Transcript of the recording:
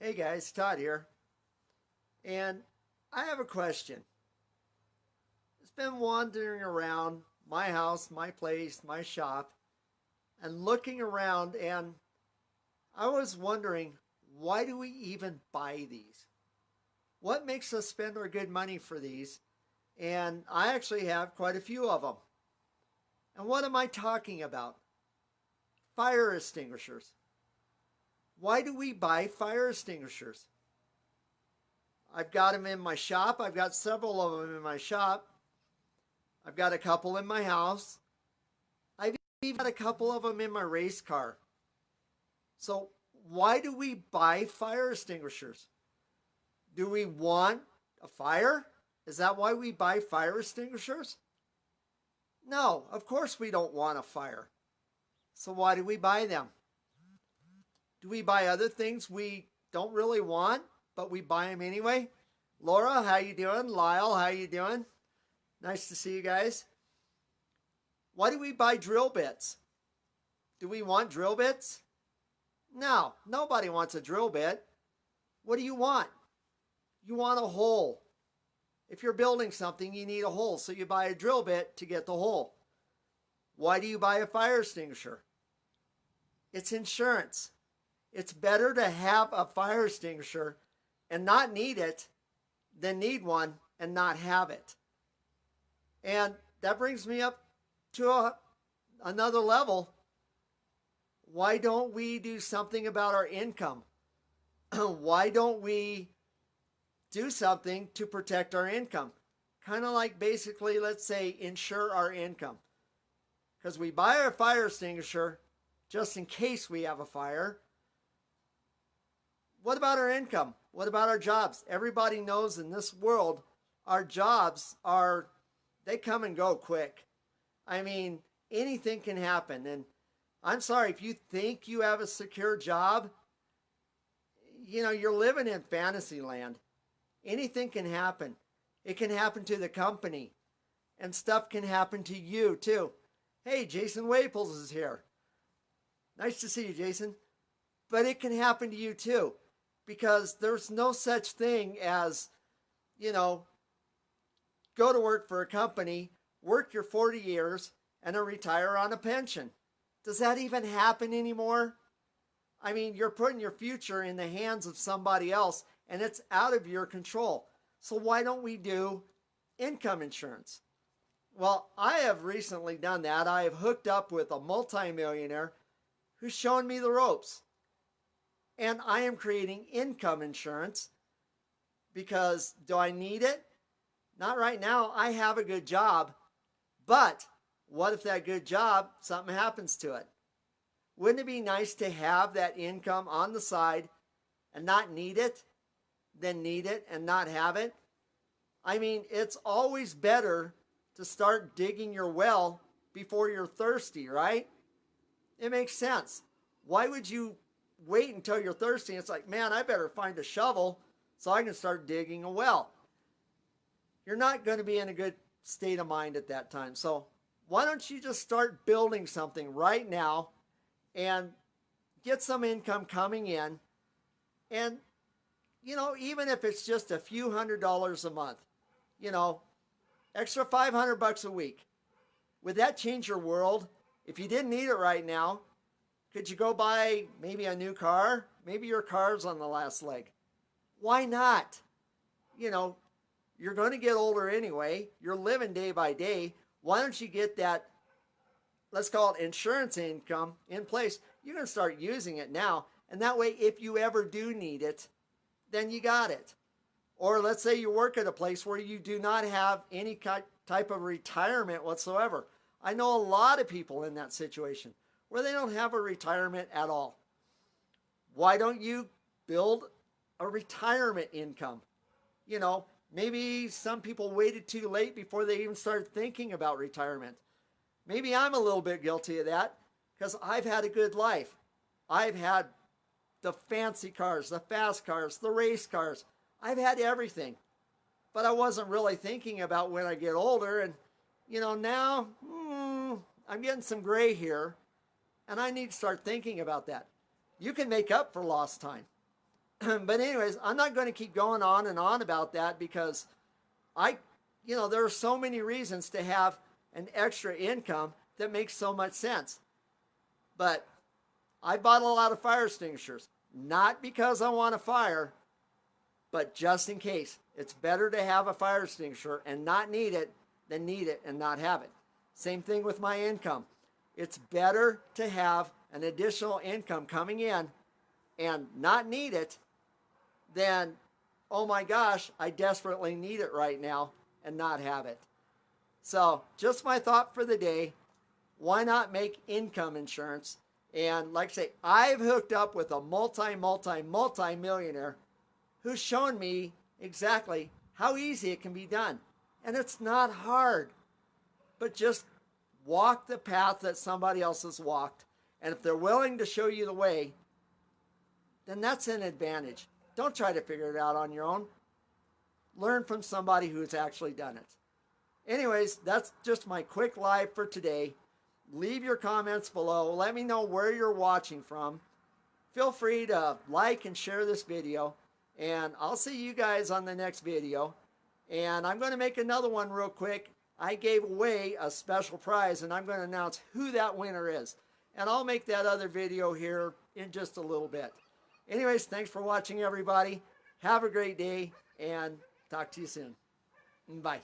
Hey guys, Todd here. And I have a question. It's been wandering around my house, my place, my shop, and looking around, and I was wondering, why do we even buy these? What makes us spend our good money for these? And I actually have quite a few of them. And what am I talking about? Fire extinguishers. Why do we buy fire extinguishers? I've got them in my shop. I've got several of them in my shop. I've got a couple in my house. I've even got a couple of them in my race car. So, why do we buy fire extinguishers? Do we want a fire? Is that why we buy fire extinguishers? No, of course we don't want a fire. So, why do we buy them? Do we buy other things we don't really want, but we buy them anyway? Laura, how you doing? Lyle, how you doing? Nice to see you guys. Why do we buy drill bits? Do we want drill bits? No, nobody wants a drill bit. What do you want? You want a hole. If you're building something, you need a hole, so you buy a drill bit to get the hole. Why do you buy a fire extinguisher? It's insurance. It's better to have a fire extinguisher and not need it than need one and not have it. And that brings me up to another level. Why don't we do something about our income? Why don't we do something to protect our income? Kind of like basically, let's say, insure our income. Because we buy our fire extinguisher just in case we have a fire. What about our income? What about our jobs? Everybody knows in this world, our jobs they come and go quick. I mean, anything can happen. And I'm sorry, if you think you have a secure job, you're living in fantasy land. Anything can happen. It can happen to the company, and stuff can happen to you too. Hey, Jason Waples is here. Nice to see you, Jason. But it can happen to you too, because there's no such thing as, go to work for a company, work your 40 years, and then retire on a pension. Does that even happen anymore? I mean, you're putting your future in the hands of somebody else, and it's out of your control. So why don't we do income insurance? Well, I have recently done that. I have hooked up with a multimillionaire who's shown me the ropes. And I am creating income insurance because do I need it? Not right now. I have a good job. But what if that good job, something happens to it? Wouldn't it be nice to have that income on the side and not need it than need it and not have it? I mean, it's always better to start digging your well before you're thirsty, right? It makes sense. Why would you wait until you're thirsty? It's like, man, I better find a shovel so I can start digging a well. You're not going to be in a good state of mind at that time. So why don't you just start building something right now and get some income coming in? And, even if it's just a few $100s a month, extra $500 a week. Would that change your world? If you didn't need it right now, could you go buy maybe a new car? Maybe your car's on the last leg. Why not? You're going to get older anyway. You're living day by day. Why don't you get that, let's call it insurance income in place? You can start using it now. And that way, if you ever do need it, then you got it. Or let's say you work at a place where you do not have any type of retirement whatsoever. I know a lot of people in that situation where they don't have a retirement at all. Why don't you build a retirement income? Maybe some people waited too late before they even started thinking about retirement. Maybe I'm a little bit guilty of that because I've had a good life. I've had the fancy cars, the fast cars, the race cars. I've had everything. But I wasn't really thinking about when I get older. And, now I'm getting some gray here. And I need to start thinking about that. You can make up for lost time. But anyways, I'm not going to keep going on and on about that because there are so many reasons to have an extra income that makes so much sense. But I bought a lot of fire extinguishers, not because I want a fire, but just in case. It's better to have a fire extinguisher and not need it than need it and not have it. Same thing with my income. It's better to have an additional income coming in and not need it than, oh my gosh, I desperately need it right now and not have it. So just my thought for the day. Why not make income insurance? And like I say, I've hooked up with a multi-millionaire who's shown me exactly how easy it can be done. And it's not hard, but just walk the path that somebody else has walked. And if they're willing to show you the way, then that's an advantage. Don't try to figure it out on your own. Learn from somebody who's actually done it. Anyways, that's just my quick live for today. Leave your comments below. Let me know where you're watching from. Feel free to like and share this video. And I'll see you guys on the next video. And I'm going to make another one real quick. I gave away a special prize, and I'm going to announce who that winner is. And I'll make that other video here in just a little bit. Anyways, thanks for watching, everybody. Have a great day, and talk to you soon. Bye.